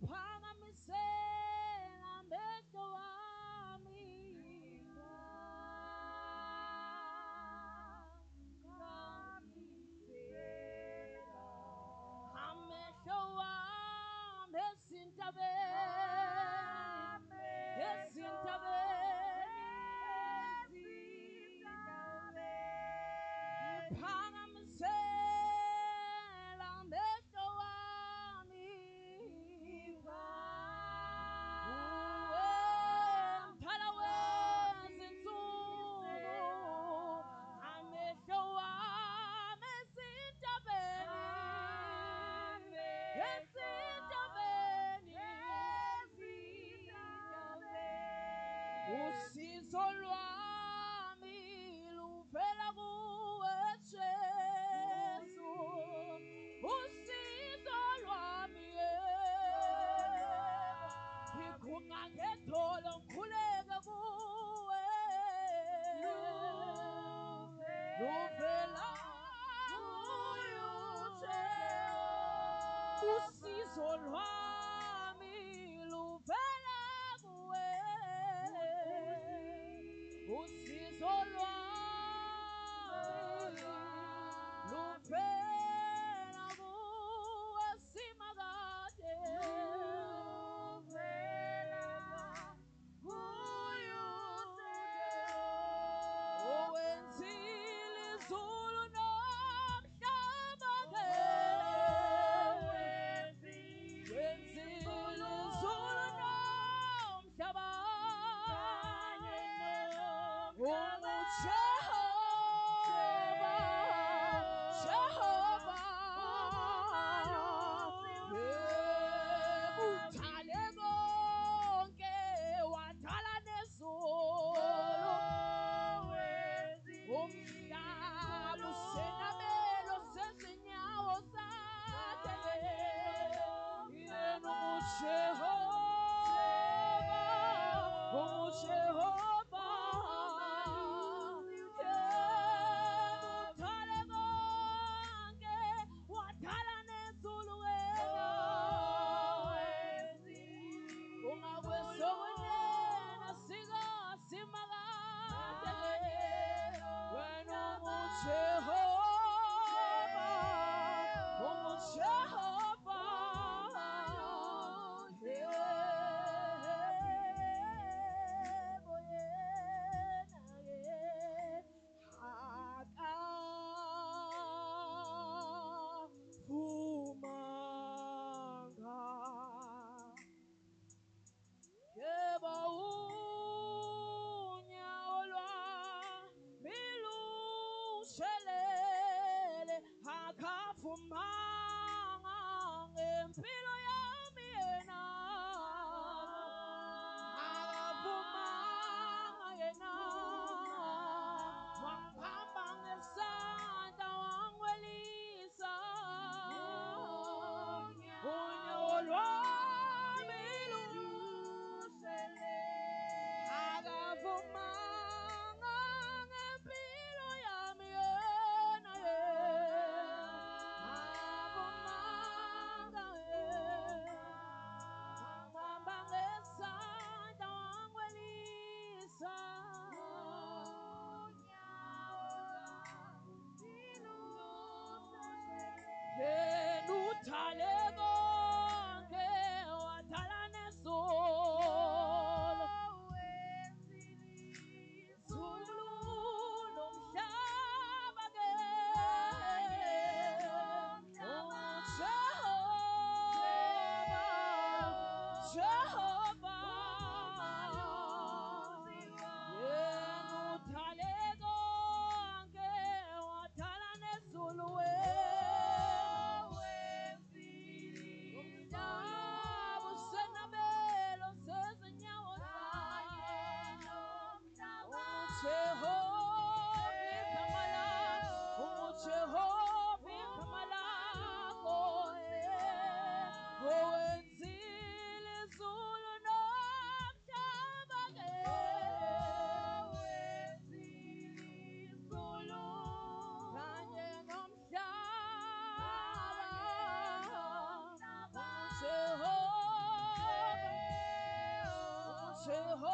Phakamisela amehlo wami amehlo wami ezintabeni phakamisela amehlo wami mthala wezinsuku amehlo wami ezintabeni usizo lwami luvela kuwe Jesu usizo lwami ngikhunga ngedolo ngikhuleke kuwe luvela kuye usizo lwami luvela kuwe usizo lwami luvela kuwe simakade owenzile izulu nomhlaba wenzile izulu nomhlaba Jehova uthale konke wadala nezulu umhlaba usenabelo sezinyawo zakhe yena uJehova uthale konke wadala nezulu ungakwesokunene simakade wena uJehova yebo yena akavumanga yebo unyawo lwami lushelele akavumanga ngempilo yami yena akavumanga yena wangihamba ngesandla wangwelisa unyawo lwami akavumanga ngempilo yami yena akavumanga Jehovah.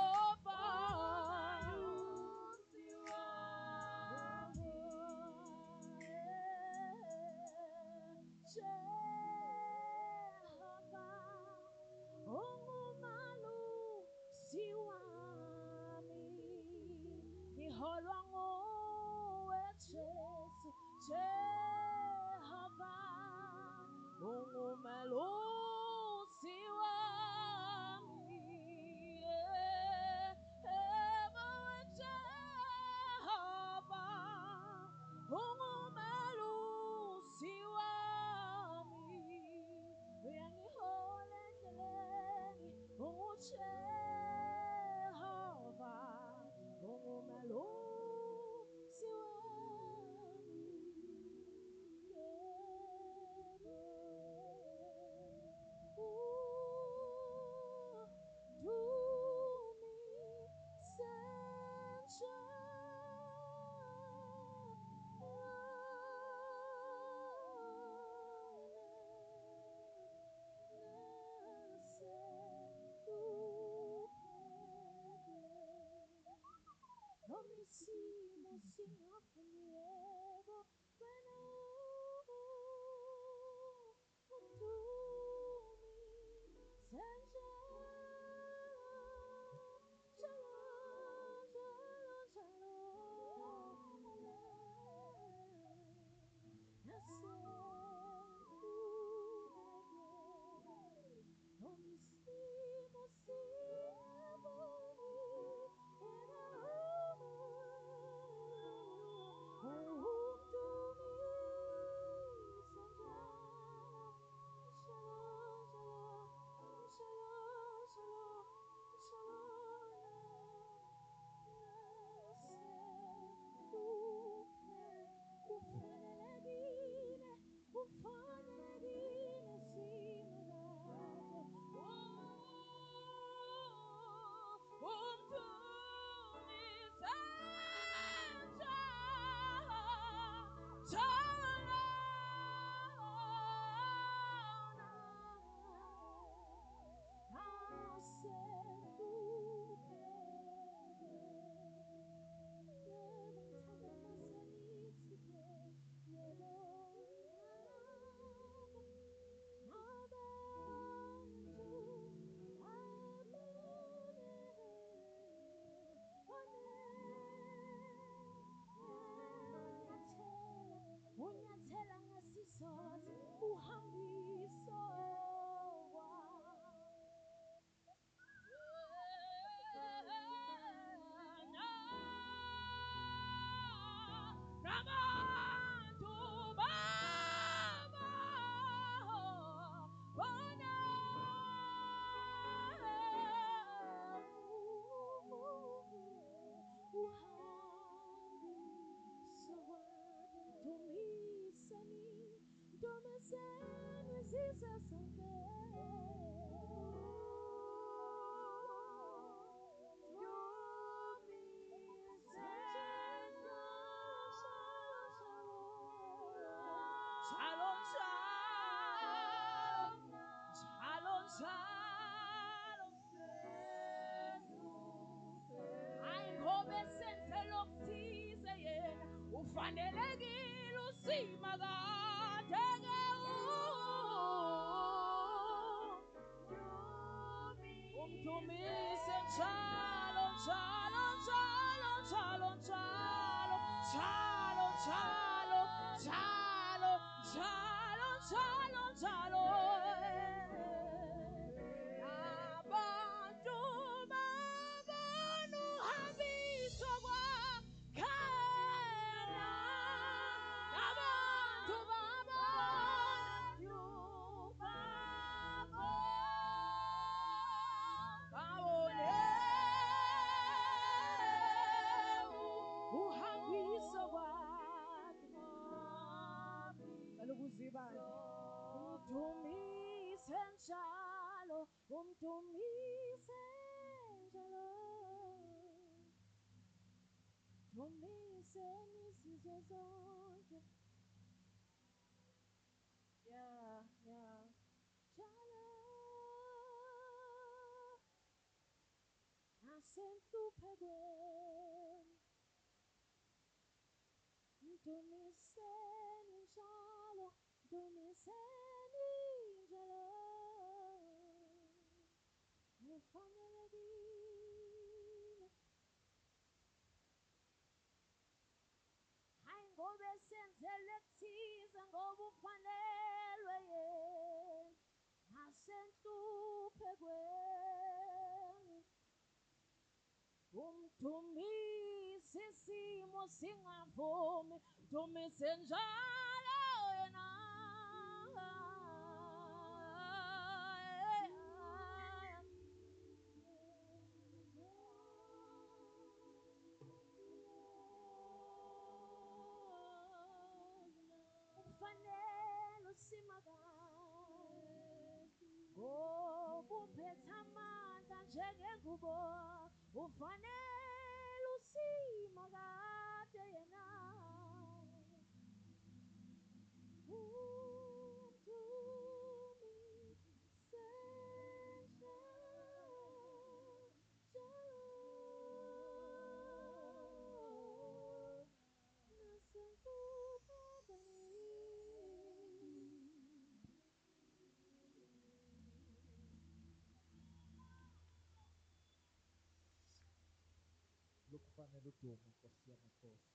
Ufanelekile usima kadeke umdumise njalo njalo njalo njalo njalo njalo njalo njalo njalo njalo njalo abantu babona uhambiso kwakhona abantu babona babone uhambiso kwakhe alukuzibani umdumise njalo umdumise njalo dumise nizizwe zonke yeah njalo nasenhluphekweni mdumiseni njalo mdumiseni njalo ufanelekile hayi ngoba esenzele kuthize ngoba ufanelwe yena nasenhluphekweni umdumise isimo singavumi dumise njalo yena ufanele usimakazi ngoba uphethe amandla njengengubo ufanele usimakade yena umdumise njalo lokufanele udumo Nkosi yamakhosi